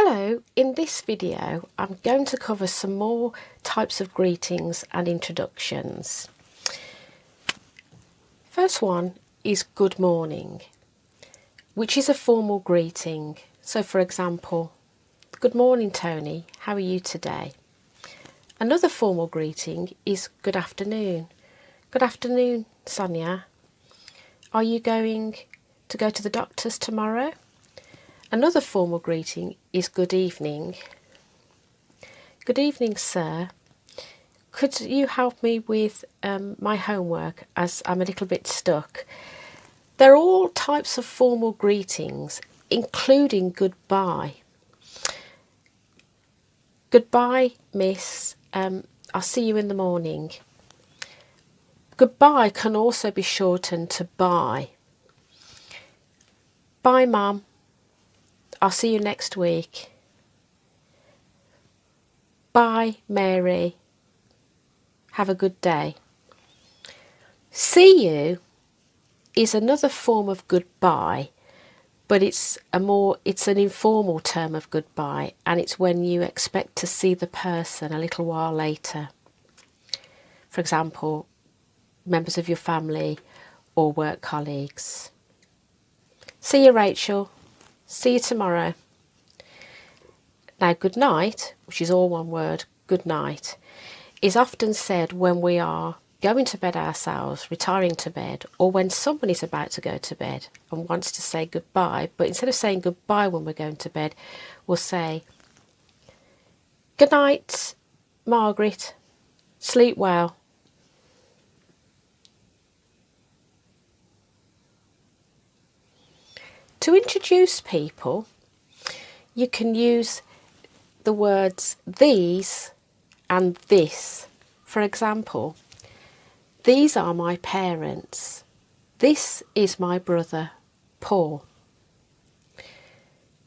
Hello, in this video I'm going to cover some more types of greetings and introductions. First one is good morning, which is a formal greeting. So for example, good morning Tony, how are you today? Another formal greeting is good afternoon. Good afternoon Sonia, are you going to go to the doctor's tomorrow? Another formal greeting is good evening. Good evening, sir. Could you help me with my homework as I'm a little bit stuck? They're all types of formal greetings, including goodbye. Goodbye, miss. I'll see you in the morning. Goodbye can also be shortened to bye. Bye, mum. I'll see you next week. Bye, Mary. Have a good day. See you is another form of goodbye, but it's an informal term of goodbye, and it's when you expect to see the person a little while later. For example, members of your family or work colleagues. See you, Rachel. See you tomorrow. Now, good night, which is all one word, good night, is often said when we are going to bed ourselves, retiring to bed, or when someone is about to go to bed and wants to say goodbye, but instead of saying goodbye when we're going to bed, we'll say, good night, Margaret, sleep well. To introduce people, you can use the words these and this. For example, these are my parents. This is my brother, Paul.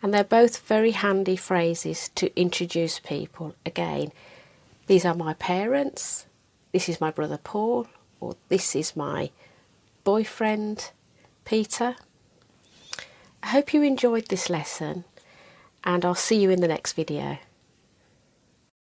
And they're both very handy phrases to introduce people. Again, these are my parents. This is my brother, Paul. Or this is my boyfriend, Peter. I hope you enjoyed this lesson, and I'll see you in the next video.